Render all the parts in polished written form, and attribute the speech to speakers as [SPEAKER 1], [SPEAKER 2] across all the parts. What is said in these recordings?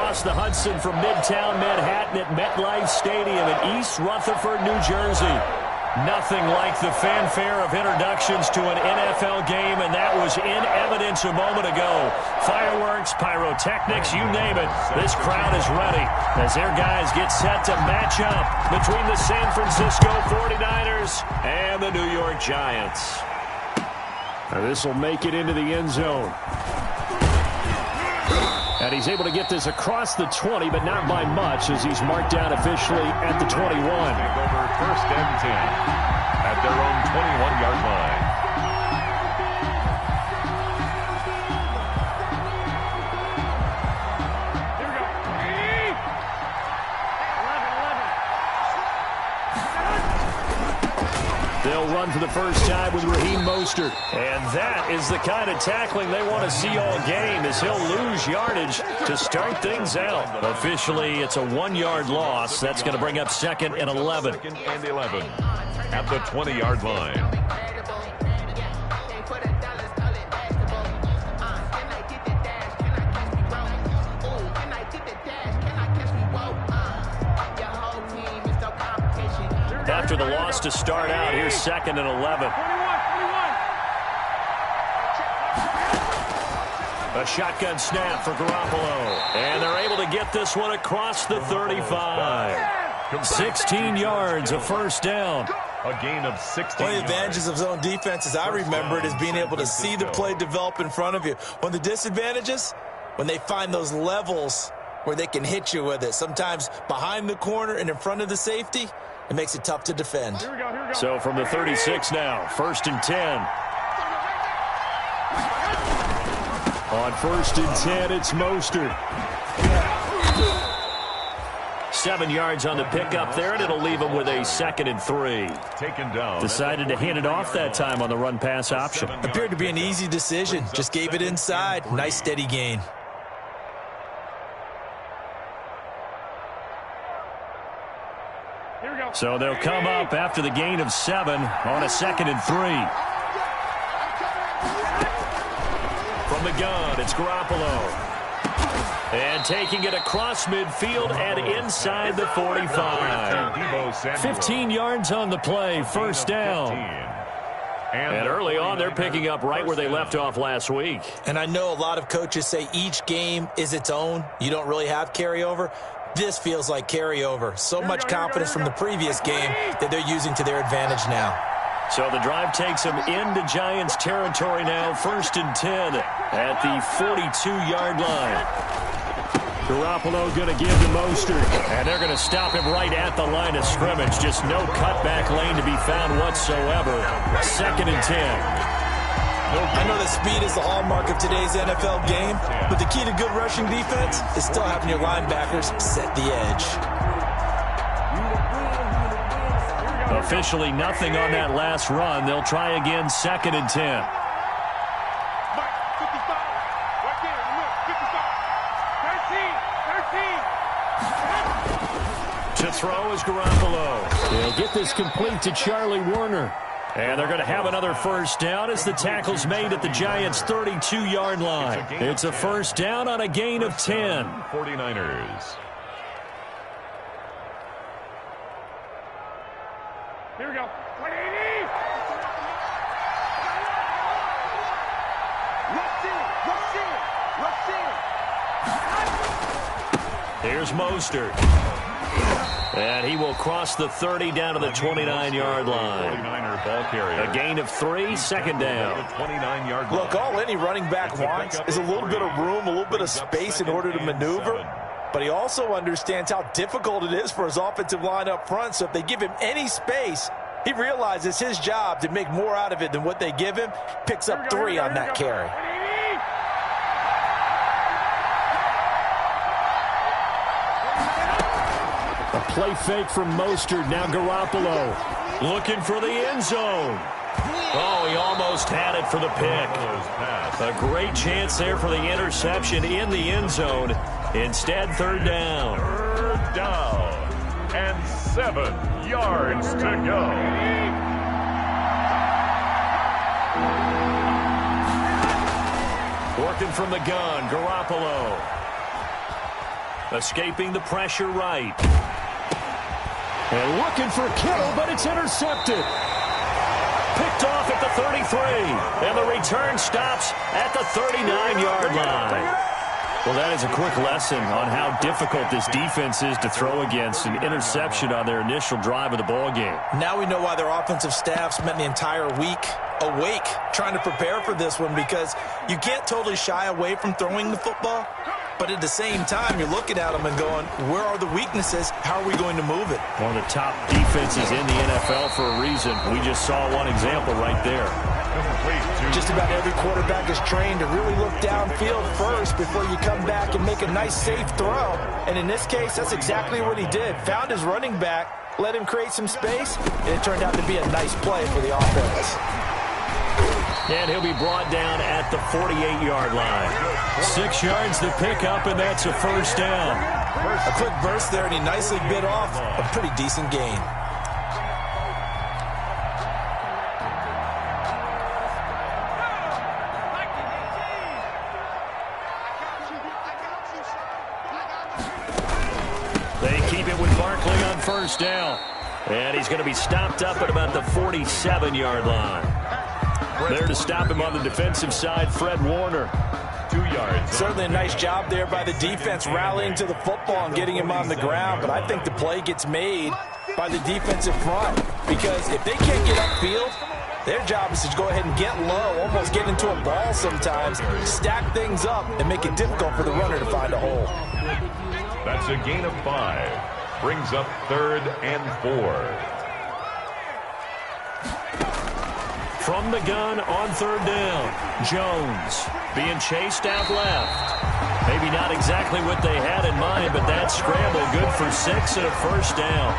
[SPEAKER 1] across the Hudson from Midtown Manhattan at MetLife Stadium in East Rutherford, New Jersey. Nothing like the fanfare of introductions to an NFL game, and that was in evidence a moment ago. Fireworks, pyrotechnics, you name it. This crowd is ready as their guys get set to match up between the San Francisco 49ers and the New York Giants. Now this will make it into the end zone. And he's able to get this across the 20, but not by much as he's marked down officially at the 21.
[SPEAKER 2] Over first and 10 at their own 21-yard line.
[SPEAKER 1] They'll run for the first time with Raheem Mostert. And that is the kind of tackling they want to see all game, as he'll lose yardage to start things out. Officially, it's a 1-yard loss. That's going to bring up second and 11.
[SPEAKER 2] Second and 11 at the 20-yard line.
[SPEAKER 1] After the loss to start out, here's second and 11. A shotgun snap for Garoppolo. And they're able to get this one across the 35. 16 yards, a first down.
[SPEAKER 2] A gain of 16
[SPEAKER 3] One of the advantages of zone defense, as I remember it, is being able to see the play develop in front of you. One of the disadvantages, when they find those levels where they can hit you with it, sometimes behind the corner and in front of the safety, it makes it tough to defend.
[SPEAKER 2] Here we go.
[SPEAKER 1] So from the 36 now, first and 10. On first and 10, it's Mostert. 7 yards on the pickup there, and it'll leave him with a second and 3.
[SPEAKER 2] Taken down.
[SPEAKER 1] Decided to hand it off that time on the run-pass option.
[SPEAKER 3] Appeared to be an easy decision. Just gave it inside. Nice steady gain.
[SPEAKER 1] So they'll come up after the gain of 7 on a second and 3. From the gun, it's Garoppolo. And taking it across midfield and inside the 45. 15 yards on the play, first down. And early on, they're picking up right where they left off last week.
[SPEAKER 3] And I know a lot of coaches say each game is its own. You don't really have carryover. This feels like carryover. So much confidence from the previous game that they're using to their advantage now.
[SPEAKER 1] So the drive takes them into Giants territory now. First and 10 at the 42-yard line. Garoppolo going to give to Mostert. And they're going to stop him right at the line of scrimmage. Just no cutback lane to be found whatsoever. Second and 10.
[SPEAKER 3] I know that speed is the hallmark of today's NFL game, but the key to good rushing defense is still having your linebackers set the edge.
[SPEAKER 1] Officially nothing on that last run. They'll try again, second and 10. To throw is Garoppolo. He'll get this complete to Charlie Warner. And they're going to have another first down as the tackle's made at the Giants' 32-yard line. It's a first down on a gain of 10.
[SPEAKER 2] 49ers.
[SPEAKER 4] Here we go. 180.
[SPEAKER 1] Here's Mostert. And he will cross the 30 down to the 29-yard line.
[SPEAKER 2] 49er ball carrier.
[SPEAKER 1] A gain of 3, second down.
[SPEAKER 2] 29-yard line.
[SPEAKER 3] Look, all any running back wants is a little bit of room, a little bit of space in order to maneuver. But he also understands how difficult it is for his offensive line up front. So if they give him any space, he realizes his job to make more out of it than what they give him. Picks up 3 on that carry.
[SPEAKER 1] A play fake from Mostert. Now Garoppolo looking for the end zone. Oh, he almost had it for the pick. A great chance there for the interception in the end zone. Instead, third down.
[SPEAKER 2] Third down. And 7 yards to go.
[SPEAKER 1] Working from the gun, Garoppolo. Escaping the pressure right. And looking for Kittle, but it's intercepted. Picked off at the 33. And the return stops at the 39-yard line. Well, that is a quick lesson on how difficult this defense is to throw against an interception on their initial drive of the ball game.
[SPEAKER 3] Now we know why their offensive staff spent the entire week awake trying to prepare for this one, because you can't totally shy away from throwing the football, but at the same time you're looking at them and going, where are the weaknesses? How are we going to move it?
[SPEAKER 1] One of the top defenses in the NFL for a reason. We just saw one example right there.
[SPEAKER 3] Just about every quarterback is trained to really look downfield first before you come back and make a nice, safe throw. And in this case, that's exactly what he did. Found his running back, let him create some space, and it turned out to be a nice play for the offense.
[SPEAKER 1] And he'll be brought down at the 48-yard line. 6 yards to pick up, and that's a first down.
[SPEAKER 3] A quick burst there, and he nicely bit off a pretty decent gain.
[SPEAKER 1] They keep it with Barkley on first down. And he's going to be stopped up at about the 47-yard line. There to stop him on the defensive side, Fred Warner.
[SPEAKER 2] 2 yards.
[SPEAKER 3] Certainly a nice job there by the defense rallying to the football and getting him on the ground, but I think the play gets made by the defensive front, because if they can't get upfield, their job is to go ahead and get low, almost get into a ball sometimes, stack things up, and make it difficult for the runner to find a hole.
[SPEAKER 2] That's a gain of 5. Brings up 3rd and 4.
[SPEAKER 1] From the gun on 3rd down, Jones being chased out left. Maybe not exactly what they had in mind, but that scramble good for 6 and a first down.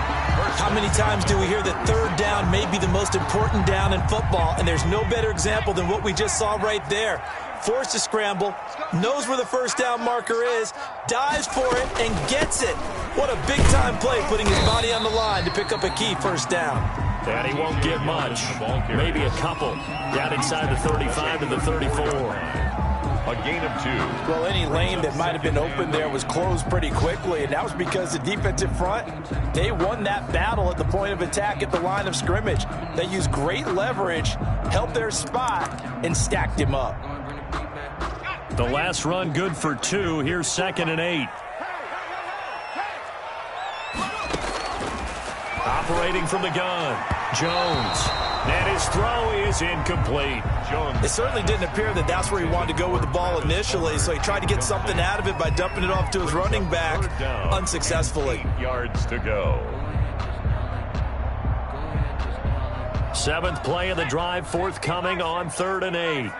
[SPEAKER 3] How many times do we hear that 3rd down may be the most important down in football, and there's no better example than what we just saw right there. Forced to scramble, knows where the first down marker is, dives for it, and gets it. What a big-time play, putting his body on the line to pick up a key first down.
[SPEAKER 1] And he won't get much, maybe a couple, down inside the 35 to the 34.
[SPEAKER 2] A gain of 2.
[SPEAKER 3] Well, any lane that might have been open there was closed pretty quickly, and that was because the defensive front, they won that battle at the point of attack at the line of scrimmage. They used great leverage, held their spot, and stacked him up.
[SPEAKER 1] The last run good for 2. Here's 2nd and 8. Operating from the gun, Jones. And his throw is incomplete.
[SPEAKER 3] It certainly didn't appear that that's where he wanted to go with the ball initially, so he tried to get something out of it by dumping it off to his running back unsuccessfully.
[SPEAKER 2] 8 yards to go.
[SPEAKER 1] 7th play of the drive forthcoming on 3rd and 8.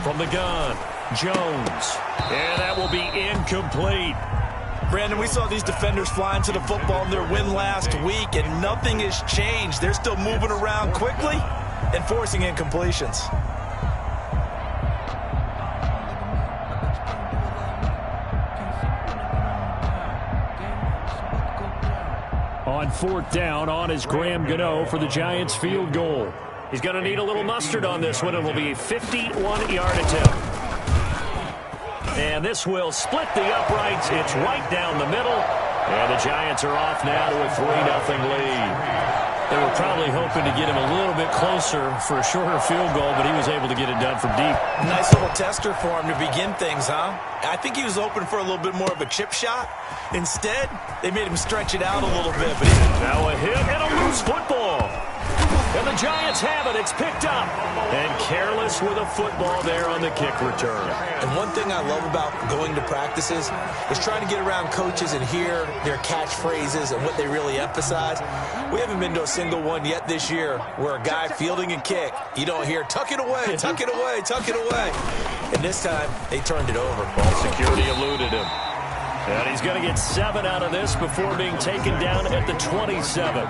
[SPEAKER 1] From the gun, Jones. And that will be incomplete.
[SPEAKER 3] Brandon, we saw these defenders flying to the football in their win last week, and nothing has changed. They're still moving around quickly and forcing incompletions.
[SPEAKER 1] On 4th down, on is Graham Gano for the Giants field goal. He's going to need a little mustard on this one. It will be a 51-yard attempt. And this will split the uprights. It's right down the middle. And the Giants are off now to a 3-0 lead. They were probably hoping to get him a little bit closer for a shorter field goal, but he was able to get it done from deep.
[SPEAKER 3] Nice little tester for him to begin things, huh? I think he was hoping for a little bit more of a chip shot. Instead, they made him stretch it out a little bit. But
[SPEAKER 1] now a hit and a loose football. And the Giants have it. It's picked up. And careless with a football there on the kick return.
[SPEAKER 3] And one thing I love about going to practices is trying to get around coaches and hear their catchphrases and what they really emphasize. We haven't been to a single one yet this year where a guy fielding a kick, you don't hear, tuck it away, tuck it away, tuck it away. And this time, they turned it over.
[SPEAKER 1] Ball security eluded him. And he's going to get 7 out of this before being taken down at the 27.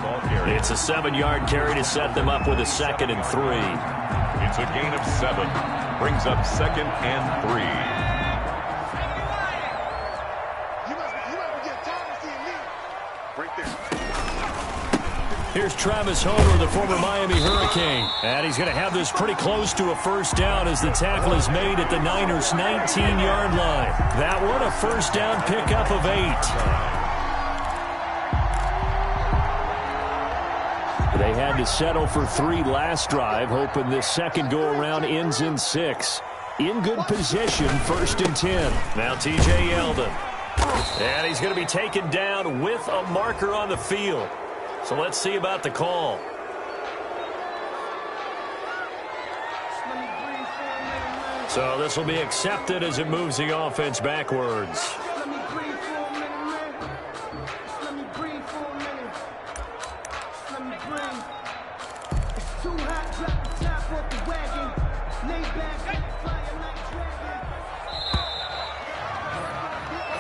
[SPEAKER 1] It's a 7-yard carry to set them up with a 2nd and 3.
[SPEAKER 2] It's a gain of 7. Brings up 2nd and 3.
[SPEAKER 1] Here's Travis Homer, the former Miami Hurricane. And he's going to have this pretty close to a first down as the tackle is made at the Niners' 19-yard line. That one, a first down pickup of 8. They had to settle for 3 last drive, hoping this second go-around ends in 6. In good position, 1st and 10. Now T.J. Yeldon. And he's going to be taken down with a marker on the field. So let's see about the call. So this will be accepted as it moves the offense backwards.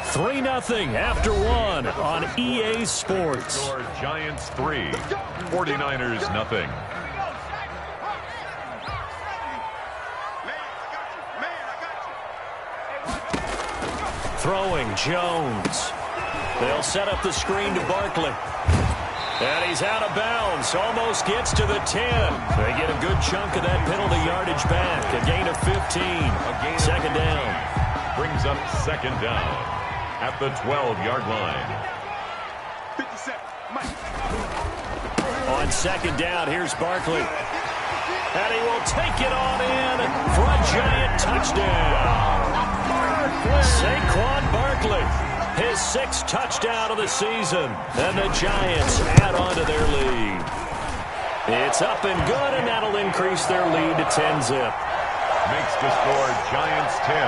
[SPEAKER 1] Three 0 after 1 on EA Sports.
[SPEAKER 2] Score Giants 3, 49ers 0.
[SPEAKER 1] Throwing Jones. They'll set up the screen to Barkley. And he's out of bounds. Almost gets to the 10. They get a good chunk of that penalty yardage back. A gain of 15. Second down.
[SPEAKER 2] Brings up second down at the 12-yard line.
[SPEAKER 4] 57.
[SPEAKER 1] On second down, here's Barkley. And he will take it on in for a Giant touchdown. Saquon Barkley, his 6th touchdown of the season. And the Giants add on to their lead. It's up and good, and that'll increase their lead to 10-zip.
[SPEAKER 2] Makes the score Giants 10,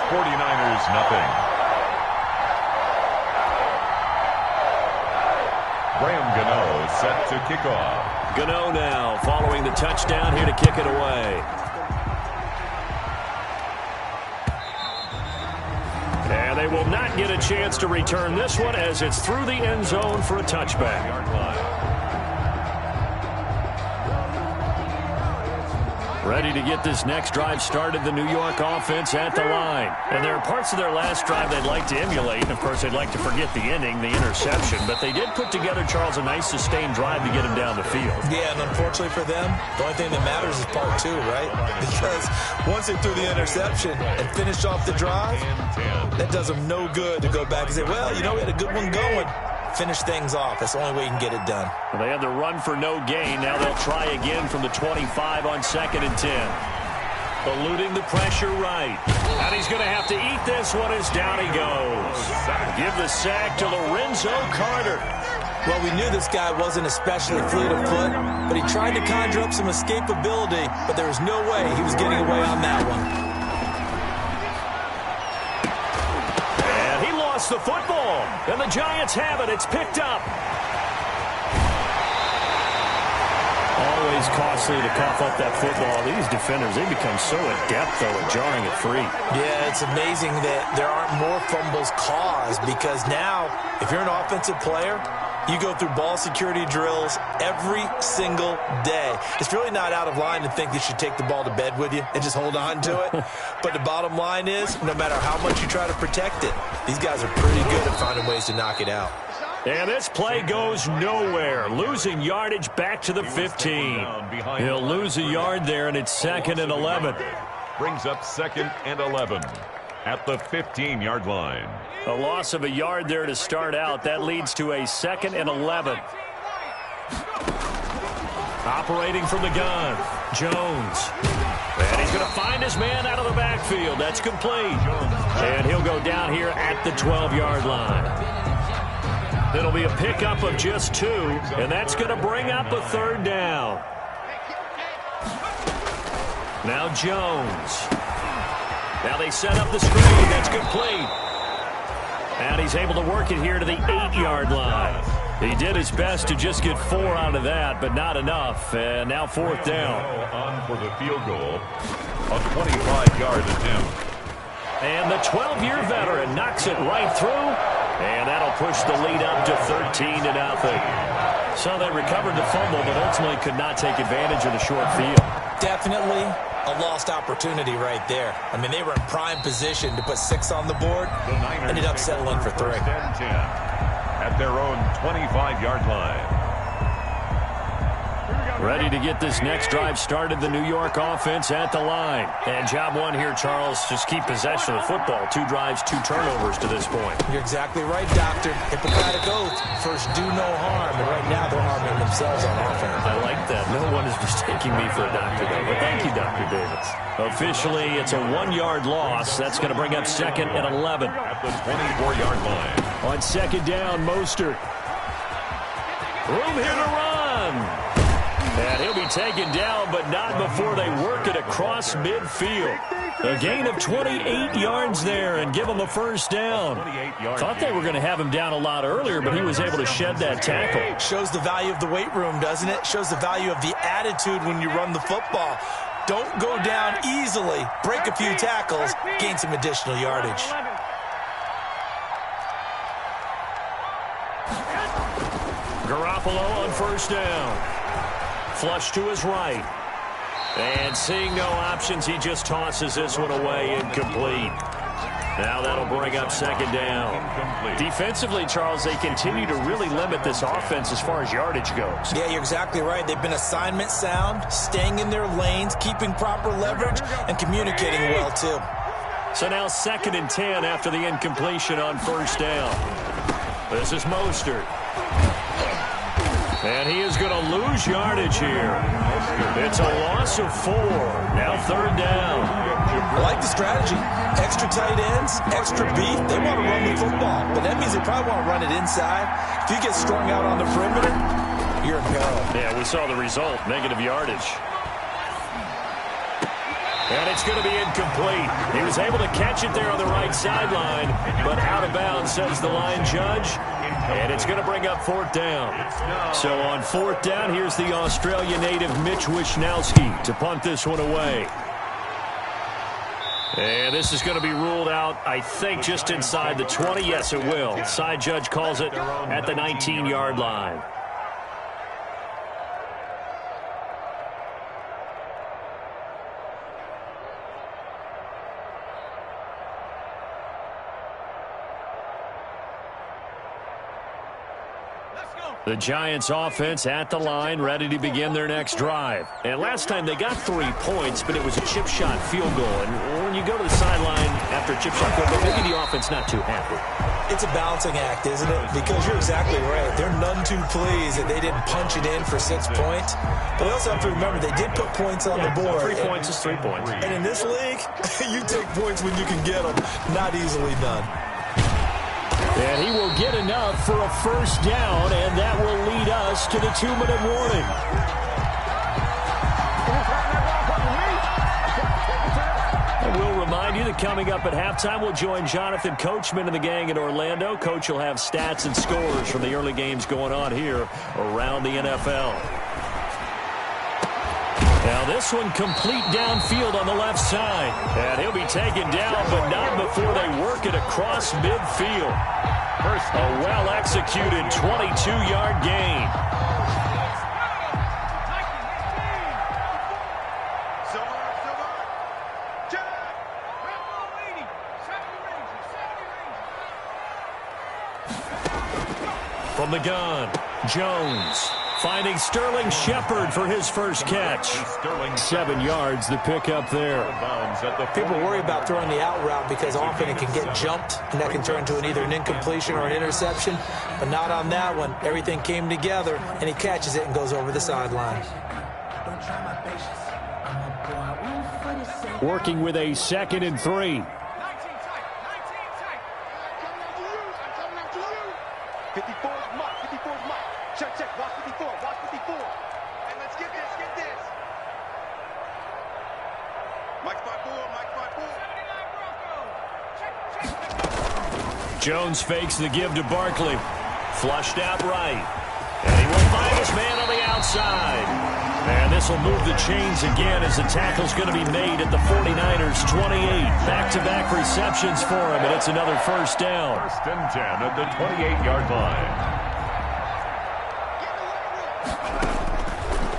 [SPEAKER 2] 49ers 0. Graham Gano set to kick off.
[SPEAKER 1] Gano now following the touchdown here to kick it away. And they will not get a chance to return this one as it's through the end zone for a touchback. Ready to get this next drive started, the New York offense at the line. And there are parts of their last drive they'd like to emulate. And, of course, they'd like to forget the ending, the interception. But they did put together, Charles, a nice sustained drive to get him down the field.
[SPEAKER 3] Yeah, and unfortunately for them, the only thing that matters is part 2, right? Because once they threw the interception and finished off the drive, that does them no good to go back and say, well, you know, we had a good one going. Finish things off. That's the only way you can get it done.
[SPEAKER 1] Well, they had the run for no gain. Now they'll try again from the 25 on 2nd and 10. Eluding the pressure right. And he's going to have to eat this one as down he goes. Give the sack to Lorenzo Carter.
[SPEAKER 3] Well, we knew this guy wasn't especially fleet of foot, but he tried to conjure up some escapability, but there was no way he was getting away on that one.
[SPEAKER 1] The football, and the Giants have it. It's picked up. Always costly to cough up that football. These defenders, they become so adept, though, at jarring it free.
[SPEAKER 3] Yeah, it's amazing that there aren't more fumbles caused because now, if you're an offensive player, you go through ball security drills every single day. It's really not out of line to think you should take the ball to bed with you and just hold on to it. But the bottom line is, no matter how much you try to protect it, these guys are pretty good at finding ways to knock it out.
[SPEAKER 1] And this play goes nowhere. Losing yardage back to the 15. He'll lose a yard there, and it's 2nd and 11.
[SPEAKER 2] Brings up 2nd and 11 at the 15-yard line.
[SPEAKER 1] A loss of a yard there to start out. That leads to a 2nd and 11. Operating from the gun, Jones. And he's going to find his man out of the backfield. That's complete. And he'll go down here at the 12-yard line. It'll be a pickup of just 2, and that's going to bring up a 3rd down. Now Jones. Now they set up the screen. That's complete. And he's able to work it here to the 8-yard line. He did his best to just get 4 out of that, but not enough. And now 4th down.
[SPEAKER 2] On for the field goal. A 25-yard attempt.
[SPEAKER 1] And the 12-year veteran knocks it right through. And that'll push the lead up to 13-0. So they recovered the fumble, but ultimately could not take advantage of the short field.
[SPEAKER 3] Definitely a lost opportunity right there. I mean, they were in prime position to put 6 on the board. Ended up settling for 3.
[SPEAKER 2] At their own 25-yard line.
[SPEAKER 1] Ready to get this next drive started, the New York offense at the line. And job one here, Charles, just keep possession of the football. 2 drives, 2 turnovers to this point.
[SPEAKER 3] You're exactly right, Doctor. Hippocratic oath. First, do no harm. And right now, they're harming themselves on offense.
[SPEAKER 1] I like that. No one is mistaking me for a doctor, though. But thank you, Dr. Davis. Officially, it's a 1-yard loss. That's going to bring up 2nd and 11.
[SPEAKER 2] At the 24-yard line.
[SPEAKER 1] On 2nd down, Mostert. Room here to run. And he'll be taken down, but not before they work it across midfield. A gain of 28 yards there and give him a first down. Thought they were going to have him down a lot earlier, but he was able to shed that tackle.
[SPEAKER 3] Shows the value of the weight room, doesn't it? Shows the value of the attitude when you run the football. Don't go down easily. Break a few tackles, gain some additional yardage.
[SPEAKER 1] Garoppolo on first down. Flush to his right. And seeing no options, he just tosses this one away, incomplete. Now that'll bring up 2nd down. Defensively, Charles, they continue to really limit this offense as far as yardage goes.
[SPEAKER 3] Yeah, you're exactly right. They've been assignment sound, staying in their lanes, keeping proper leverage, and communicating well, too.
[SPEAKER 1] So now 2nd and 10 after the incompletion on first down. This is Mostert. And he is going to lose yardage here. It's a loss of 4. Now 3rd down.
[SPEAKER 3] I like the strategy. Extra tight ends, extra beef. They want to run the football, but that means they probably want to run it inside. If you get strung out on the perimeter, you're in peril.
[SPEAKER 1] Yeah, we saw the result, negative yardage. And it's going to be incomplete. He was able to catch it there on the right sideline, but out of bounds, says the line judge. And it's going to bring up 4th down. So on 4th down, here's the Australia native Mitch Wishnowsky to punt this one away. And this is going to be ruled out, I think, just inside the 20. Yes, it will. Side judge calls it at the 19-yard line. The Giants offense at the line, ready to begin their next drive. And last time they got 3 points, but it was a chip shot field goal. And when you go to the sideline after a chip shot field goal, maybe the offense not too happy.
[SPEAKER 3] It's a balancing act, isn't it? Because you're exactly right. They're none too pleased that they didn't punch it in for 6 points. But they also have to remember they did put points on the board.
[SPEAKER 1] 3 points is 3 points.
[SPEAKER 3] And in this league, you take points when you can get them. Not easily done.
[SPEAKER 1] And he will get enough for a first down, and that will lead us to the 2-minute warning. And we'll remind you that coming up at halftime, we'll join Jonathan Coachman and the gang in Orlando. Coach will have stats and scores from the early games going on here around the NFL. Now this one complete downfield on the left side. And he'll be taken down, but not before they work it across midfield. A well-executed 22-yard gain. From the gun, Jones. Finding Sterling Shepard for his first catch. 7 yards, the pickup there.
[SPEAKER 3] People worry about throwing the out route because often it can get jumped, and that can turn into either an incompletion or an interception. But not on that one. Everything came together, and he catches it and goes over the sideline.
[SPEAKER 1] Working with a 2nd and 3.
[SPEAKER 4] 54 is Mike. 54 is Mike. Check. Watch 54. Watch 54. And let's get this. Mike 5-4.
[SPEAKER 1] Jones fakes the give to Barkley. Flushed out right. And he will find his man on the outside. And this will move the chains again as the tackle's going to be made at the 49ers' 28. Back-to-back receptions for him, and it's another first down.
[SPEAKER 2] 1st and 10 at the 28-yard line.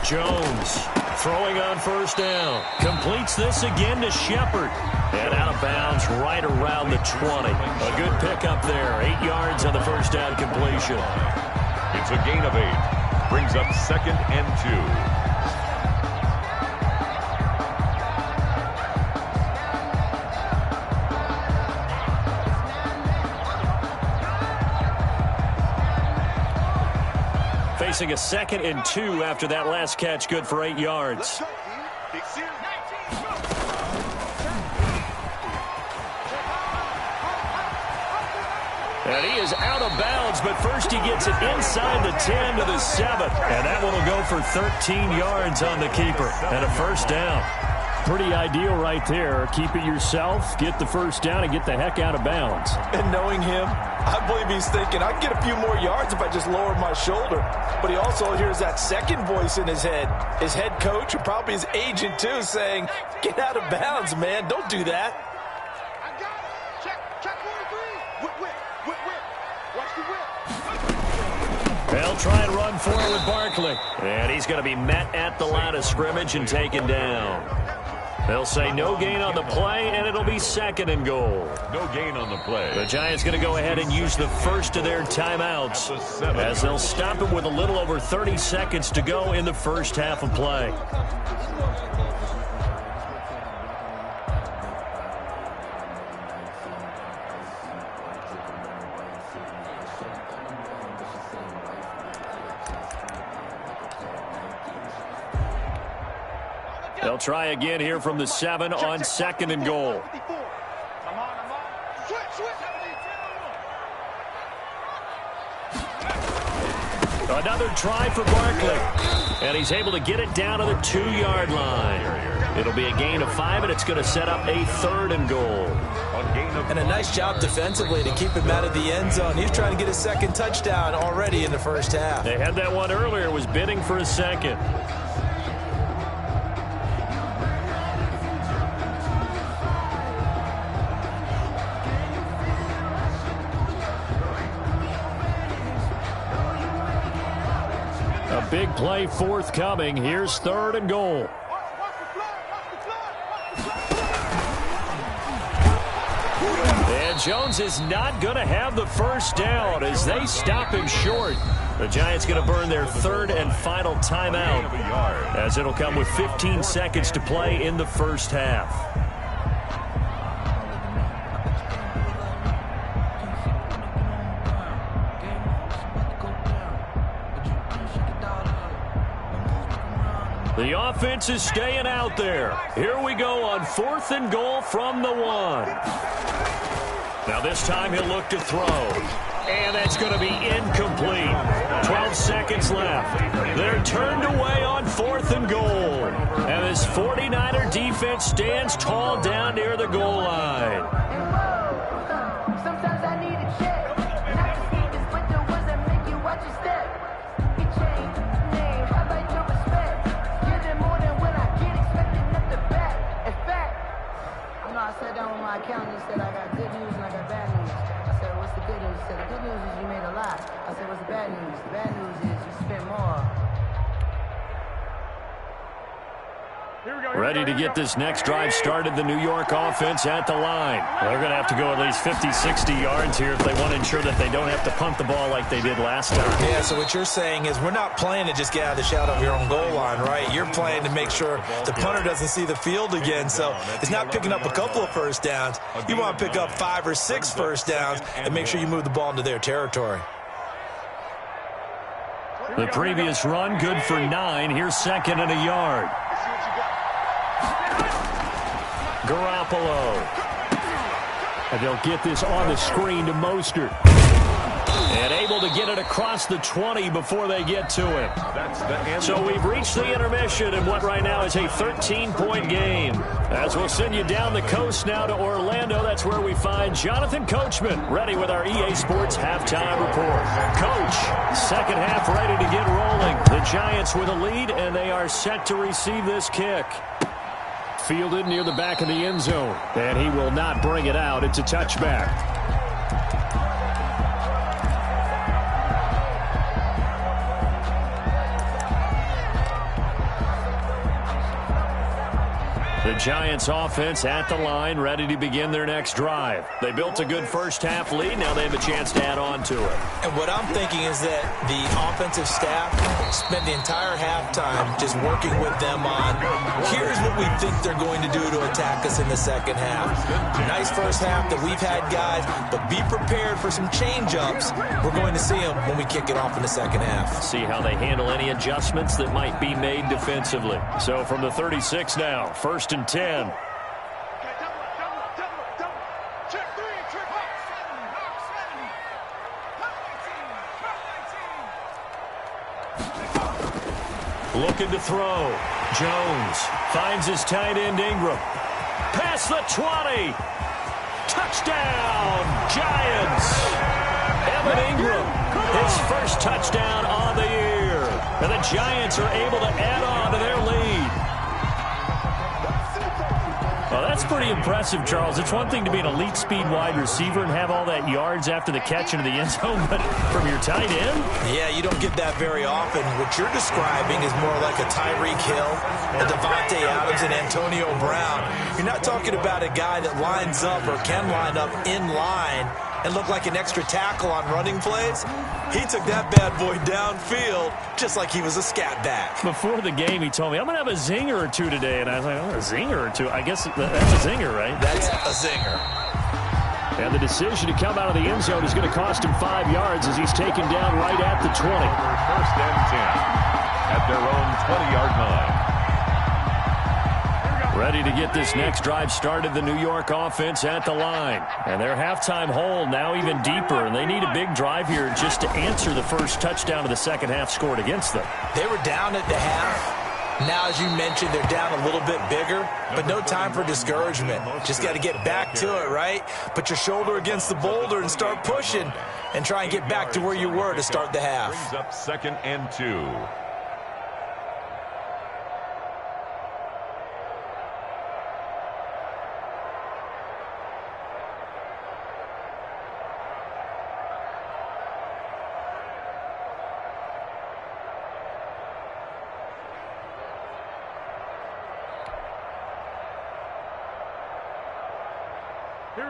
[SPEAKER 1] Jones throwing on first down. Completes this again to Shepard. And out of bounds right around the 20. A good pickup there. 8 yards on the first down completion.
[SPEAKER 2] It's a gain of 8. Brings up 2nd and 2.
[SPEAKER 1] facing a 2nd and 2 after that last catch, good for 8 yards. And he is out of bounds, but first he gets it inside the 10 to the 7. And that one will go for 13 yards on the keeper and a first down.
[SPEAKER 5] Pretty ideal right there. Keep it yourself, get the first down, and get the heck out of bounds.
[SPEAKER 3] And knowing him, I believe he's thinking, I can get a few more yards if I just lower my shoulder. But he also hears that second voice in his head. His head coach, and probably his agent too, saying, get out of bounds, man. Don't do that.
[SPEAKER 4] I got it. Check 1 3. Whip. Watch the whip.
[SPEAKER 1] They'll try and run forward with Barkley. And he's going to be met at the line of scrimmage and taken down. They'll say no gain on the play, and it'll be 2nd and goal.
[SPEAKER 2] No gain on the play.
[SPEAKER 1] The Giants going to go ahead and use the first of their timeouts as they'll stop it with a little over 30 seconds to go in the first half of play. They'll try again here from the 7 on 2nd and goal. Another try for Barkley. And he's able to get it down to the 2-yard line. It'll be a gain of 5, and it's going to set up a 3rd and goal.
[SPEAKER 3] And a nice job defensively to keep him out of the end zone. He's trying to get his 2nd touchdown already in the first half.
[SPEAKER 1] They had that one earlier, was bidding for a 2nd. A big play forthcoming. Here's 3rd and goal. And Jones is not going to have the first down as they stop him short. The Giants going to burn their 3rd and final timeout as it'll come with 15 seconds to play in the first half. The offense is staying out there. Here we go on 4th and goal from the 1. Now this time he'll look to throw. And that's going to be incomplete. 12 seconds left. They're turned away on 4th and goal. And this 49er defense stands tall down near the goal line.
[SPEAKER 6] Sometimes I need a check. Not to see this, but the ones that make you watch your step. It changed name. I like your respect. Giving more than when I get expecting at the back. In fact, I sat down with my accountant and said I got good news and I got bad news. I said, what's the good news? He said, the good news is you made a lot. I said, what's the bad news? The bad news is you spent more.
[SPEAKER 1] Ready to get this next drive started, the New York offense at the line. They're going to have to go at least 50, 60 yards here if they want to ensure that they don't have to punt the ball like they did last time.
[SPEAKER 3] Yeah, so what you're saying is we're not playing to just get out of the shadow of your own goal line, right? You're playing to make sure the punter doesn't see the field again. So it's not picking up a couple of first downs. You want to pick up 5 or 6 first downs and make sure you move the ball into their territory.
[SPEAKER 1] The previous run, good for 9. Here's 2nd and a yard. Garoppolo. And they'll get this on the screen to Mostert. And able to get it across the 20 before they get to him. So we've reached the intermission in what right now is a 13-point game. As we'll send you down the coast now to Orlando, that's where we find Jonathan Coachman ready with our EA Sports halftime report. Coach, second half ready to get rolling. The Giants with a lead, and they are set to receive this kick. Fielded near the back of the end zone. And he will not bring it out. It's a touchback.
[SPEAKER 5] The Giants offense at the line, ready to begin their next drive. They built a good first-half lead. Now they have a chance to add on to it.
[SPEAKER 3] And what I'm thinking is that the offensive staff spent the entire halftime just working with them on, here's what we think they're going to do to attack us in the second half. Nice first half that we've had, guys, but be prepared for some change-ups. We're going to see them when we kick it off in the second half.
[SPEAKER 5] See how they handle any adjustments that might be made defensively. So from the 36 now, 1st and 10.
[SPEAKER 1] Looking to throw. Jones finds his tight end Ingram. Past the 20. Touchdown, Giants. Evan Ingram, his first touchdown on the year. And the Giants are able to add on to their lead. Well, that's pretty impressive, Charles. It's one thing to be an elite speed wide receiver and have all that yards after the catch into the end zone, but from your tight end?
[SPEAKER 3] Yeah, you don't get that very often. What you're describing is more like a Tyreek Hill, a Devontae Adams, and Antonio Brown. You're not talking about a guy that lines up or can line up in line and look like an extra tackle on running plays. He took that bad boy downfield just like he was a scat back.
[SPEAKER 5] Before the game, he told me, I'm going to have a zinger or two today. And I was like, oh, a zinger or two? I guess that's a zinger, right?
[SPEAKER 3] That's a zinger.
[SPEAKER 5] And the decision to come out of the end zone is going to cost him 5 yards as he's taken down right at the 20.
[SPEAKER 2] First and 10 at their own 20-yard line.
[SPEAKER 5] Ready to get this next drive started, the New York offense at the line. And their halftime hole now even deeper, and they need a big drive here just to answer the first touchdown of the second half scored against them.
[SPEAKER 3] They were down at the half. Now, as you mentioned, they're down a little bit bigger, but no time for discouragement. Just got to get back to it, right? Put your shoulder against the boulder and start pushing and try and get back to where you were to start the half.
[SPEAKER 2] Brings up 2nd and 2.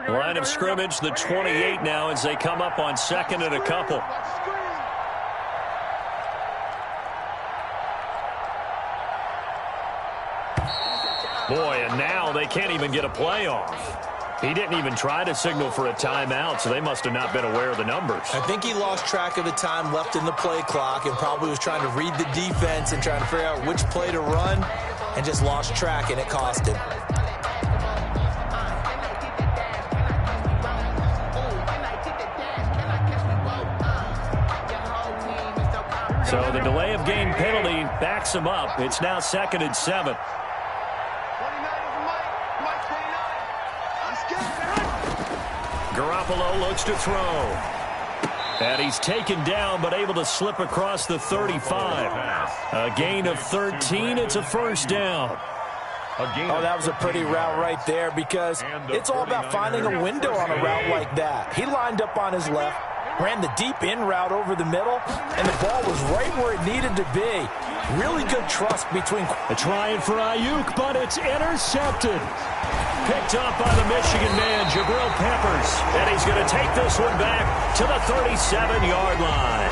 [SPEAKER 1] Line of scrimmage, the 28 now as they come up on 2nd and a couple. Boy, and now they can't even get a play off. He didn't even try to signal for a timeout, so they must have not been aware of the numbers.
[SPEAKER 3] I think he lost track of the time left in the play clock and probably was trying to read the defense and trying to figure out which play to run and just lost track, and it cost him.
[SPEAKER 1] So the delay of game penalty backs him up. It's now 2nd and 7. Garoppolo looks to throw. And he's taken down but able to slip across the 35. A gain of 13. It's a first down.
[SPEAKER 3] Oh, that was a pretty route right there because it's all about finding a window on a route like that. He lined up on his left, ran the deep in route over the middle, and the ball was right where it needed to be. Really good trust between.
[SPEAKER 5] Trying for Ayuk, but it's intercepted.
[SPEAKER 1] Picked up by the Michigan man, Jabril Peppers. And he's going to take this one back to the 37-yard line.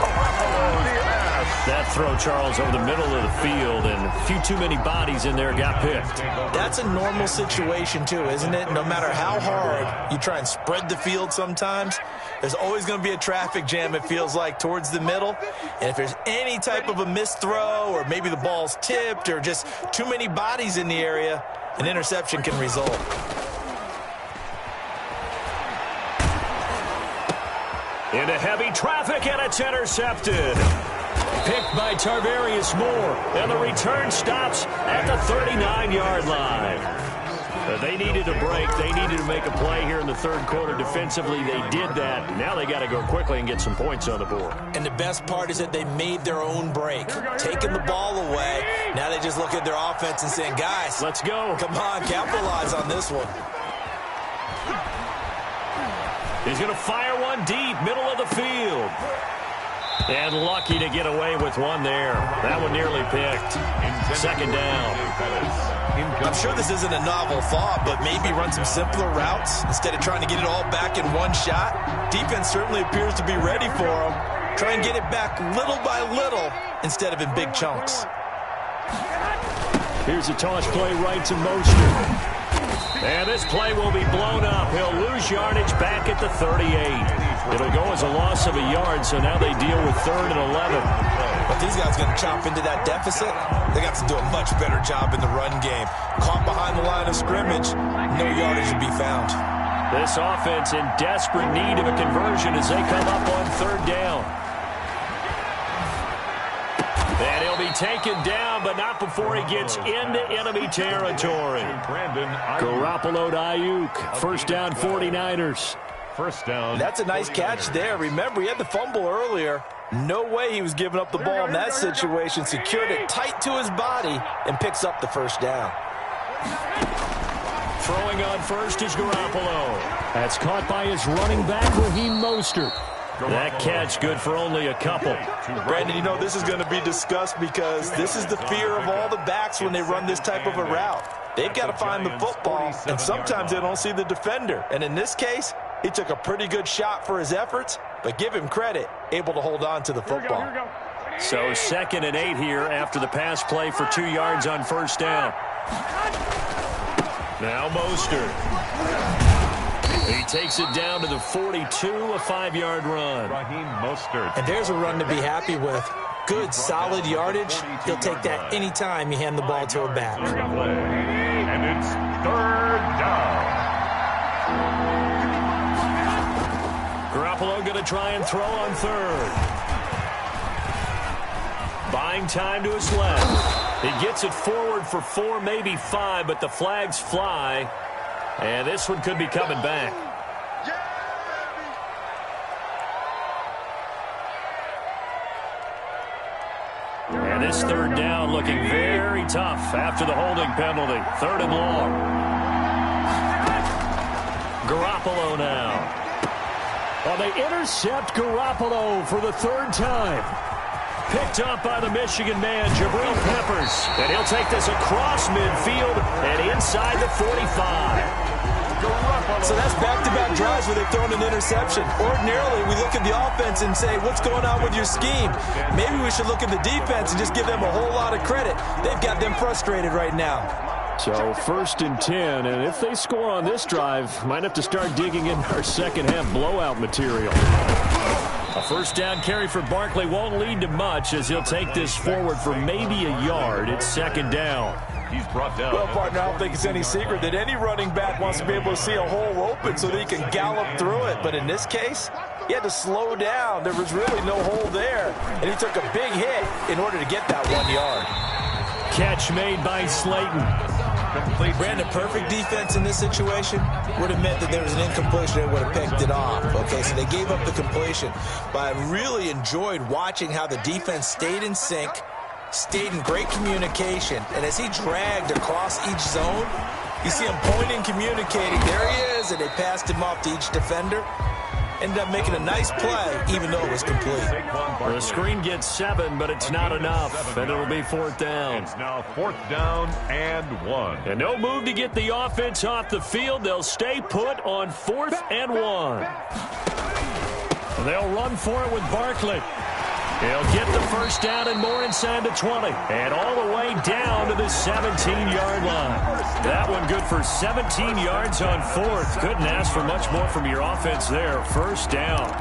[SPEAKER 1] That throw, Charles, over the middle of the field, and a few too many bodies in there got picked.
[SPEAKER 3] That's a normal situation, too, isn't it? No matter how hard you try and spread the field sometimes, there's always going to be a traffic jam, it feels like, towards the middle. And if there's any type of a missed throw or maybe the ball's tipped or just too many bodies in the area, an interception can result.
[SPEAKER 1] Into heavy traffic, and it's intercepted. Picked by Tarvarius Moore, and the return stops at the 39-yard line. They needed a break. They needed to make a play here in the third quarter defensively. They did that. Now they got to go quickly and get some points on the board.
[SPEAKER 3] And the best part is that they made their own break, taking the ball away. Now they just look at their offense and saying, guys,
[SPEAKER 1] let's go.
[SPEAKER 3] Come on, capitalize on this one.
[SPEAKER 1] He's going to fire one deep, middle of the field.
[SPEAKER 5] And lucky to get away with one there. That one nearly picked. Second down.
[SPEAKER 3] I'm sure this isn't a novel thought, but maybe run some simpler routes instead of trying to get it all back in one shot. Defense certainly appears to be ready for him. Try and get it back little by little instead of in big chunks.
[SPEAKER 5] Here's a toss play right to Mostert. And this play will be blown up. He'll lose yardage back at the 38. It'll go as a loss of a yard, so now they deal with 3rd and 11.
[SPEAKER 3] But these guys going to chop into that deficit. They got to do a much better job in the run game. Caught behind the line of scrimmage, no yardage to be found.
[SPEAKER 5] This offense in desperate need of a conversion as they come up on 3rd down. And he'll be taken down, but not before he gets into enemy territory. Garoppolo to Ayuk. First down, 49ers.
[SPEAKER 2] First down.
[SPEAKER 3] That's a nice catch there. Remember, he had the fumble earlier. No way he was giving up the ball in that situation. Secured it tight to his body and picks up the first down.
[SPEAKER 5] Throwing on first is Garoppolo. That's caught by his running back, Raheem Mostert. That catch good for only a couple.
[SPEAKER 3] Brandon, you know this is going to be discussed because this is the fear of all the backs when they run this type of a route. They've got to find the football, and sometimes they don't see the defender. And in this case, he took a pretty good shot for his efforts, but give him credit, able to hold on to the football.
[SPEAKER 5] So 2nd and 8 here after the pass play for 2 yards on first down. Now Mostert. He takes it down to the 42, a 5-yard run.
[SPEAKER 2] Raheem Mostert.
[SPEAKER 3] And there's a run to be happy with. Good, solid yardage. He'll take that anytime you hand the ball to a back.
[SPEAKER 2] And it's 3rd down.
[SPEAKER 5] Garoppolo going to try and throw on 3rd. Buying time to his left. He gets it forward for 4, maybe 5, but the flags fly. And this one could be coming back. And this 3rd down looking very tough after the holding penalty. 3rd and long. Garoppolo now. Well, they intercept Garoppolo for the 3rd time. Picked up by the Michigan man, Jabril Peppers. And he'll take this across midfield and inside the 45.
[SPEAKER 3] So that's back-to-back drives where they've thrown an interception. Ordinarily, we look at the offense and say, what's going on with your scheme? Maybe we should look at the defense and just give them a whole lot of credit. They've got them frustrated right now.
[SPEAKER 5] So 1st and 10, and if they score on this drive, might have to start digging in our second-half blowout material. A first down carry for Barkley won't lead to much as he'll take this forward for maybe a yard. It's 2nd down.
[SPEAKER 2] He's brought down.
[SPEAKER 3] Well, partner, I don't think it's any secret that any running back wants to be able to see a hole open so that he can gallop through it. But in this case, he had to slow down. There was really no hole there, and he took a big hit in order to get that 1 yard.
[SPEAKER 5] Catch made by Slayton.
[SPEAKER 3] Brandon, perfect defense in this situation would have meant that there was an incompletion and would have picked it off. Okay, so they gave up the completion. But I really enjoyed watching how the defense stayed in sync, stayed in great communication, and as he dragged across each zone, you see him pointing, communicating. There he is, and they passed him off to each defender. Ended up making a nice play, even though it was complete.
[SPEAKER 5] The screen gets 7, but it's not enough, and it'll be 4th down.
[SPEAKER 2] It's now 4th down and 1.
[SPEAKER 5] And no move to get the offense off the field. They'll stay put on 4th and 1. And they'll run for it with Barkley. He'll get the first down and more inside the 20. And all the way down to the 17-yard line. That one good for 17 yards on 4th. Couldn't ask for much more from your offense there. First down.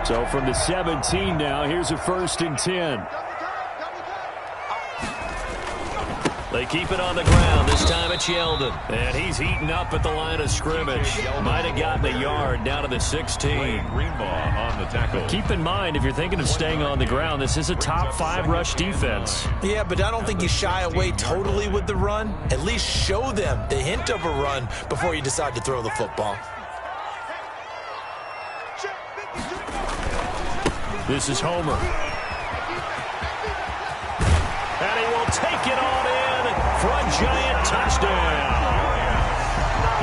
[SPEAKER 5] So from the 17 now, here's a 1st and 10. They keep it on the ground. This time it's Yeldon. And he's heating up at the line of scrimmage. Might have gotten a yard down to the 16.
[SPEAKER 2] Greenlaw on the tackle.
[SPEAKER 5] Keep in mind, if you're thinking of staying on the ground, this is a top 5 rush defense.
[SPEAKER 3] Yeah, but I don't think you shy away totally with the run. At least show them the hint of a run before you decide to throw the football.
[SPEAKER 5] This is Homer. And he will take it on in for a giant touchdown.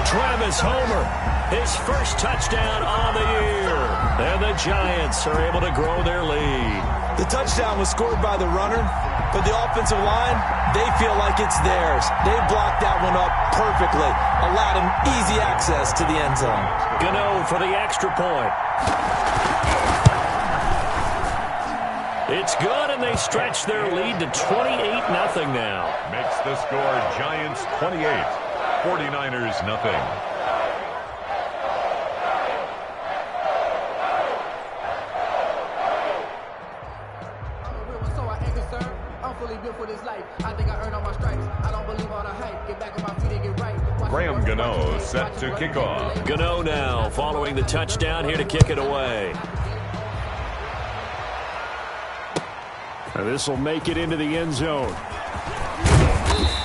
[SPEAKER 5] Travis Homer, his first touchdown on the year.
[SPEAKER 1] And the Giants are able to grow their lead.
[SPEAKER 3] The touchdown was scored by the runner, but the offensive line, they feel like it's theirs. They blocked that one up perfectly, allowed him easy access to the end zone.
[SPEAKER 1] Gano for the extra point. It's good, and they stretch their lead to 28-0 now.
[SPEAKER 2] Makes the score Giants 28, 49ers nothing. Graham Gano set to kick off.
[SPEAKER 1] Gano now following the touchdown here to kick it away. This will make it into the end zone.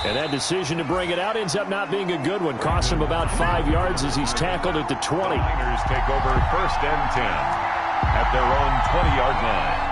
[SPEAKER 1] And that decision to bring it out ends up not being a good one. Costs him about 5 yards as he's tackled at the 20.
[SPEAKER 2] Niners take over 1st and 10 at their own 20-yard line.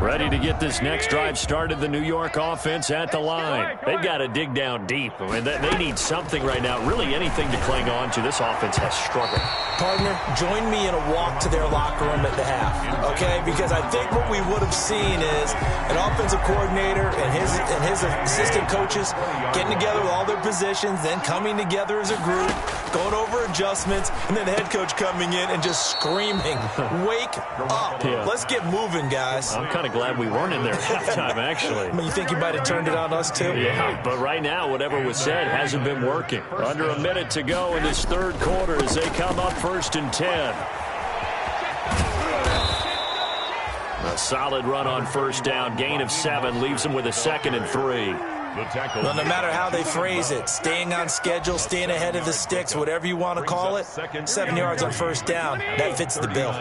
[SPEAKER 1] Ready to get this next drive started, the New York offense at the line. They've got to dig down deep. I mean, they need something right now, really anything to cling on to. This offense has struggled.
[SPEAKER 3] Partner, join me in a walk to their locker room at the half, okay? Because I think what we would have seen is an offensive coordinator and his assistant coaches getting together with all their positions, then coming together as a group, going over adjustments, and then the head coach coming in and just screaming, wake up.
[SPEAKER 1] Yeah.
[SPEAKER 3] Let's get moving, guys.
[SPEAKER 1] I'm kind of glad we weren't in there at halftime, actually.
[SPEAKER 3] I mean, you think you might have turned it on us, too?
[SPEAKER 1] Yeah, but right now, whatever was said hasn't been working. Under a minute to go in this third quarter as they come up 1st and 10. A solid run on 1st down. Gain of 7 leaves them with a 2nd and 3.
[SPEAKER 3] Well, no matter how they phrase it, staying on schedule, staying ahead of the sticks, whatever you want to call it, 7 yards on 1st down, that fits the bill.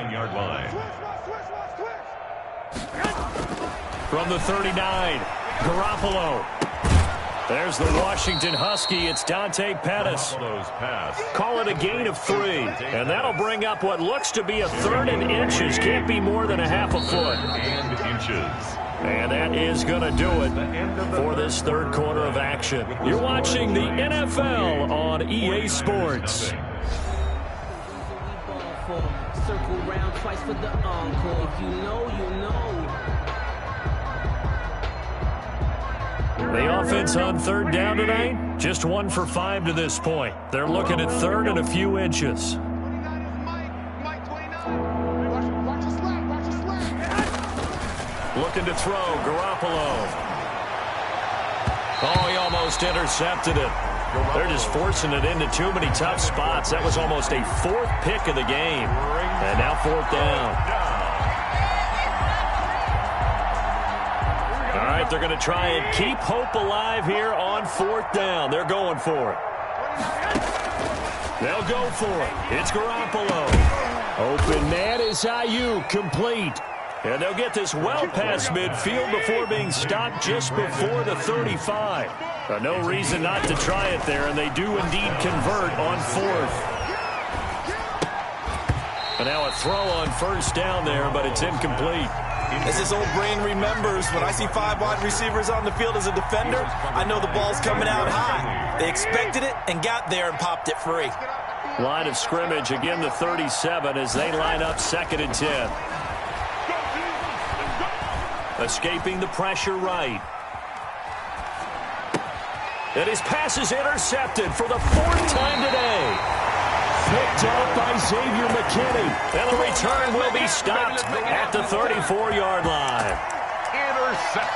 [SPEAKER 1] From the 39, Garoppolo. There's the Washington Husky. It's Dante Pettis. Call it a gain of 3. And that'll bring up what looks to be a 3rd and inches. Can't be more than a half a foot. And that is going to do it for this third quarter of action. You're watching the NFL on EA Sports.
[SPEAKER 7] Circle round twice for the encore. If you know, you know.
[SPEAKER 1] The offense on 3rd down tonight, just 1 for 5 to this point. They're looking at 3rd and a few inches. Looking to throw, Garoppolo. Oh, he almost intercepted it. They're just forcing it into too many tough spots. That was almost a 4th pick of the game. And now 4th down. All right, they're going to try and keep hope alive here on 4th down. They're going for it. They'll go for it. It's Garoppolo. Open man is Ayuk, complete. And they'll get this well past midfield before being stopped just before the 35. No reason not to try it there, and they do indeed convert on 4th. And now a throw on 1st down there, but it's incomplete.
[SPEAKER 3] As his old brain remembers, when I see 5 wide receivers on the field as a defender, I know the ball's coming out high. They expected it and got there and popped it free.
[SPEAKER 1] Line of scrimmage, again the 37 as they line up 2nd and 10. Escaping the pressure right. And his pass is intercepted for the 4th time today. Picked up by Xavier McKinney. And the return will be stopped at the 34-yard line.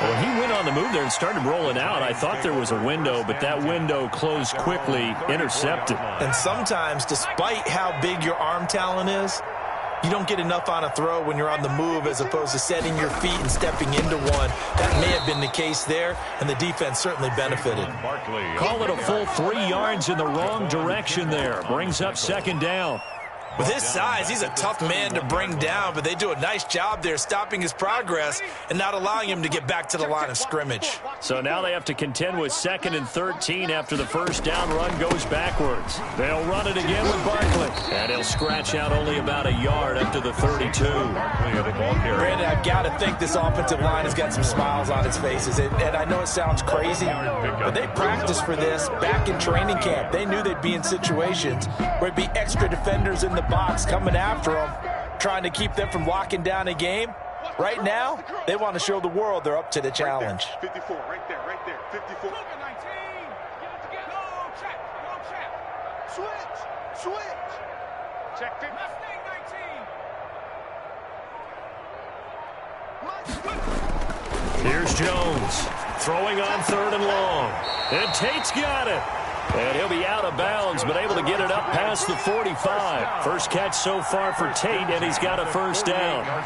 [SPEAKER 1] Well, he went on the move there and started rolling out. I thought there was a window, but that window closed quickly, intercepted.
[SPEAKER 3] And sometimes, despite how big your arm talent is, you don't get enough on a throw when you're on the move as opposed to setting your feet and stepping into one. That may have been the case there, and the defense certainly benefited.
[SPEAKER 1] Call it a full 3 yards in the wrong direction there. Brings up 2nd down.
[SPEAKER 3] With his size, he's a tough man to bring down, but they do a nice job there stopping his progress and not allowing him to get back to the line of scrimmage.
[SPEAKER 1] So now they have to contend with 2nd and 13 after the first down run goes backwards. They'll run it again with Barkley. And he'll scratch out only about a yard up to the 32.
[SPEAKER 3] Brandon, I've got to think this offensive line has got some smiles on its faces. And I know it sounds crazy, but they practiced for this back in training camp. They knew they'd be in situations where it'd be extra defenders in the box coming after them, trying to keep them from locking down a game. Right now, they want to show the world they're up to the challenge.
[SPEAKER 4] 54, right there, 54. Go, check. Switch. Check 50.
[SPEAKER 1] Here's Jones throwing on 3rd and long. And Tate's got it. And he'll be out of bounds, but able to get it up past the 45. First catch so far for Tate, and he's got a first down.
[SPEAKER 4] I'm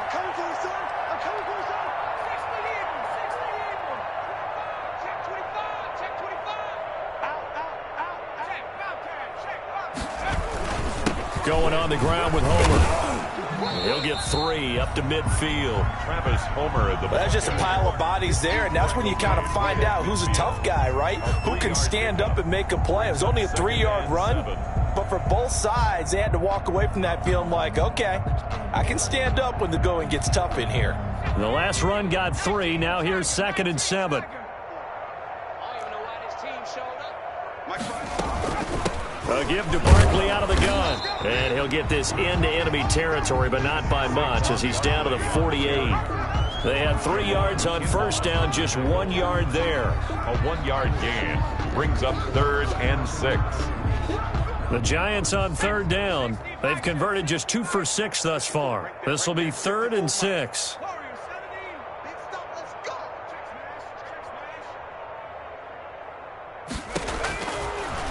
[SPEAKER 4] coming for you, son. Check 25. Out.
[SPEAKER 1] Going on the ground with Homer. He'll get 3 up to midfield.
[SPEAKER 2] Travis Homer at the ball.
[SPEAKER 3] That's just a pile of bodies there, and that's when you kind of find out who's a tough guy, right? Who can stand up and make a play. It was only a 3-yard run, but for both sides, they had to walk away from that feeling like, okay, I can stand up when the going gets tough in here.
[SPEAKER 1] The last run got 3. Now here's 2nd and 7. A give to Barkley out of the gun. And he'll get this into enemy territory, but not by much as he's down to the 48. They had 3 yards on first down, just 1 yard there.
[SPEAKER 2] A 1-yard gain brings up 3rd and 6.
[SPEAKER 1] The Giants on 3rd down. They've converted just 2 for 6 thus far. This will be 3rd and 6.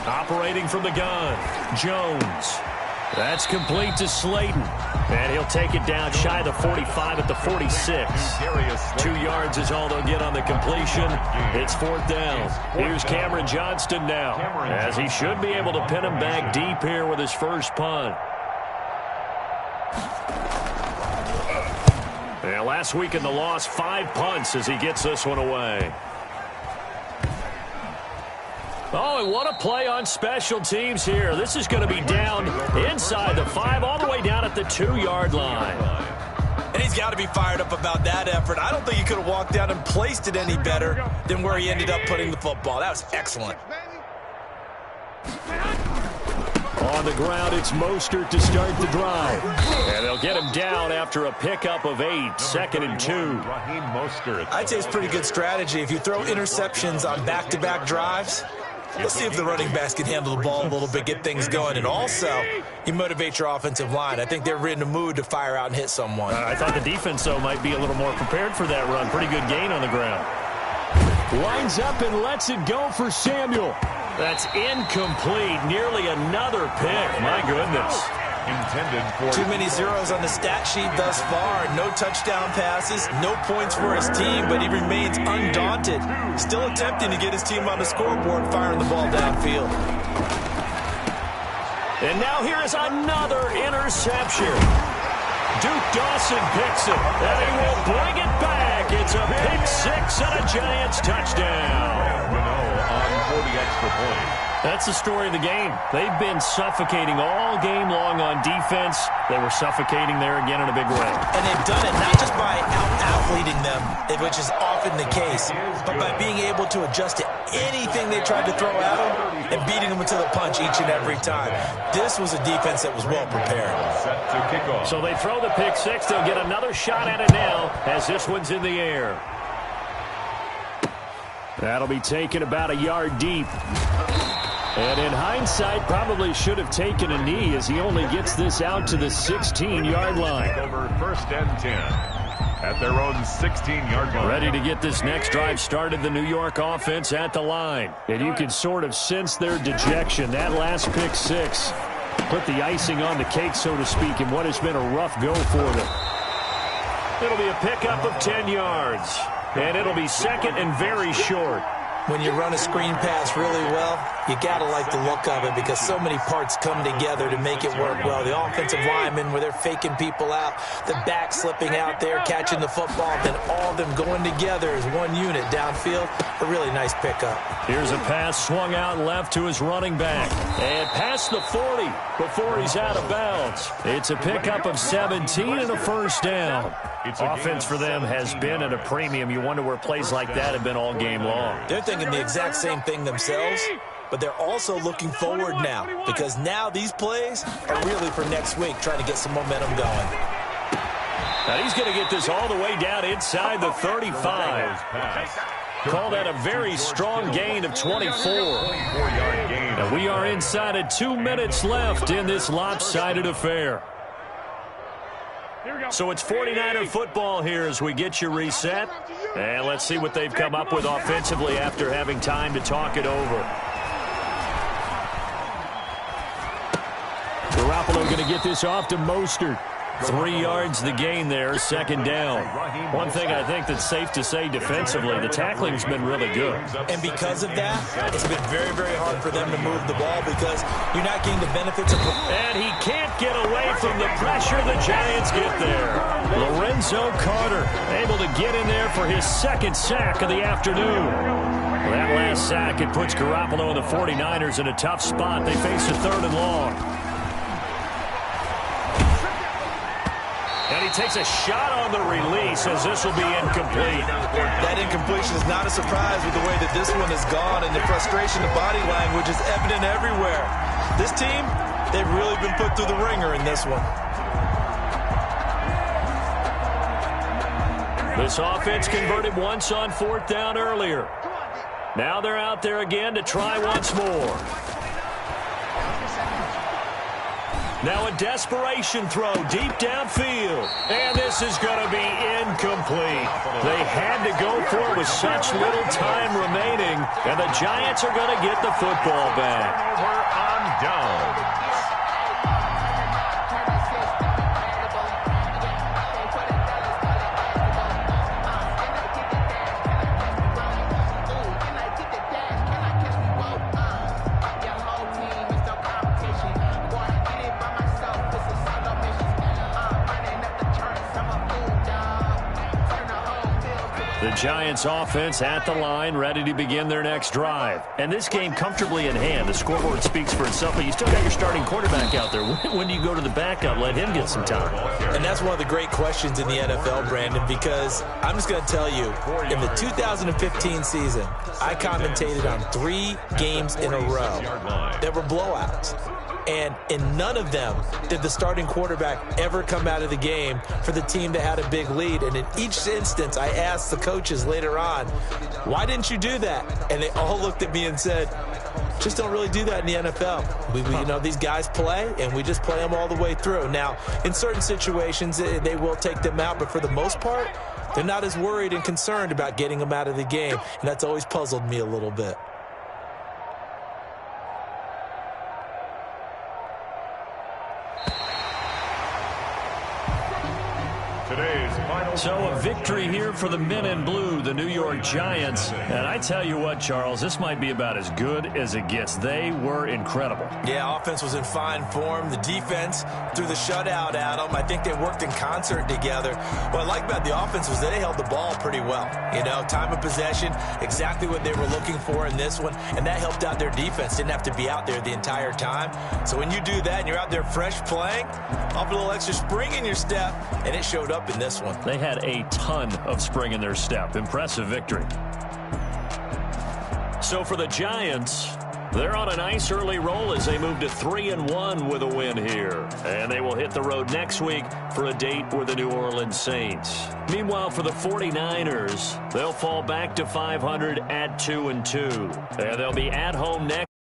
[SPEAKER 1] Operating from the gun, Jones. That's complete to Slayton. And he'll take it down shy of the 45 at the 46. 2 yards is all they'll get on the completion. It's 4th down. Here's Cameron Johnston now, as he should be able to pin him back deep here with his first punt. And last week in the loss, 5 punts as he gets this one away. Oh, and what a play on special teams here. This is going to be down inside the 5, all the way down at the 2-yard line.
[SPEAKER 3] And he's got to be fired up about that effort. I don't think he could have walked out and placed it any better than where he ended up putting the football. That was excellent.
[SPEAKER 1] On the ground, it's Mostert to start the drive. And they'll get him down after a pickup of 8, 2nd and 2.
[SPEAKER 3] I'd say it's pretty good strategy. If you throw interceptions on back-to-back drives, let's see if the running backs can handle the ball a little bit, get things going. And also, you motivate your offensive line. I think they're in a mood to fire out and hit someone.
[SPEAKER 1] I thought the defense, though, might be a little more prepared for that run. Pretty good gain on the ground. Lines up and lets it go for Samuel. That's incomplete. Nearly another pick. My goodness.
[SPEAKER 2] Intended for
[SPEAKER 3] too many zeros on the stat sheet thus far. No touchdown passes, no points for his team, but he remains undaunted. Still attempting to get his team on the scoreboard, firing the ball downfield.
[SPEAKER 1] And now here is another interception. Duke Dawson picks it, and he will bring it back. It's a pick 6 and a Giants touchdown.
[SPEAKER 2] On 40 extra points.
[SPEAKER 1] That's the story of the game. They've been suffocating all game long on defense. They were suffocating there again in a big way.
[SPEAKER 3] And they've done it not just by out-athleting them, which is often the case, but by being able to adjust to anything they tried to throw at them and beating them to the punch each and every time. This was a defense that was well prepared.
[SPEAKER 2] Set to kick off.
[SPEAKER 1] So they throw the pick 6. They'll get another shot at it now as this one's in the air. That'll be taken about a yard deep. And in hindsight, probably should have taken a knee as he only gets this out to the 16-yard line.
[SPEAKER 2] Over 1st and 10 at their own 16-yard line.
[SPEAKER 1] Ready to get this next drive started, the New York offense at the line. And you can sort of sense their dejection. That last pick 6 put the icing on the cake, so to speak, in what has been a rough go for them. It'll be a pickup of 10 yards. And it'll be 2nd and very short.
[SPEAKER 3] When you run a screen pass really well, You got to like the look of it because so many parts come together to make it work well. The offensive linemen, where they're faking people out, the back slipping out there, catching the football, then all of them going together as one unit downfield. A really nice pickup.
[SPEAKER 1] Here's a pass swung out left to his running back. And past the 40 before he's out of bounds. It's a pickup of 17 and a first down. Offense for them has been at a premium. You wonder where plays like that have been all game long.
[SPEAKER 3] They're thinking the exact same thing themselves, but they're also looking forward now because now these plays are really for next week, trying to get some momentum going.
[SPEAKER 1] Now he's going to get this all the way down inside the 35. Call that a very strong gain of 24. And we are inside of 2 minutes left in this lopsided affair. So it's 49er football here as we get you reset. And let's see what they've come up with offensively after having time to talk it over. Garoppolo going to get this off to Mostert. 3 yards the gain there, second down. One thing I think that's safe to say defensively, the tackling's been really good.
[SPEAKER 3] And because of that, it's been very, very hard for them to move the ball because you're not getting the benefits of...
[SPEAKER 1] And he can't get away from the pressure the Giants get there. Lorenzo Carter able to get in there for his second sack of the afternoon. That last sack, it puts Garoppolo and the 49ers in a tough spot. They face a 3rd and long. And he takes a shot on the release as this will be incomplete.
[SPEAKER 3] That incompletion is not a surprise with the way that this one has gone, and the frustration of body language is evident everywhere. This team, they've really been put through the ringer in this one.
[SPEAKER 1] This offense converted once on 4th down earlier. Now they're out there again to try once more. Now a desperation throw deep downfield. And this is going to be incomplete. They had to go for it with such little time remaining. And the Giants are going to get the football back.
[SPEAKER 2] Over on down.
[SPEAKER 1] The Giants offense at the line, ready to begin their next drive. And this game comfortably in hand. The scoreboard speaks for itself, but you still got your starting quarterback out there. When do you go to the backup? Let him get some time.
[SPEAKER 3] And that's one of the great questions in the NFL, Brandon, because I'm just going to tell you, in the 2015 season, I commentated on 3 games in a row that were blowouts. And in none of them did the starting quarterback ever come out of the game for the team that had a big lead. And in each instance, I asked the coaches later on, why didn't you do that? And they all looked at me and said, just don't really do that in the NFL. You know, these guys play, and we just play them all the way through. Now, in certain situations, they will take them out, but for the most part, they're not as worried and concerned about getting them out of the game. And that's always puzzled me a little bit.
[SPEAKER 1] So a victory here for the men in blue, the New York Giants. And I tell you what, Charles, this might be about as good as it gets. They were incredible.
[SPEAKER 3] Yeah, offense was in fine form. The defense threw the shutout at them. I think they worked in concert together. What I like about the offense was that they held the ball pretty well. You know, time of possession, exactly what they were looking for in this one. And that helped out their defense. Didn't have to be out there the entire time. So when you do that and you're out there fresh playing, off a little extra spring in your step, and it showed up in this one.
[SPEAKER 1] They had a ton of spring in their step. Impressive victory. So for the Giants, they're on a nice early roll as they move to 3-1 with a win here. And they will hit the road next week for a date with the New Orleans Saints. Meanwhile, for the 49ers, they'll fall back to 500 at 2-2. And they'll be at home next.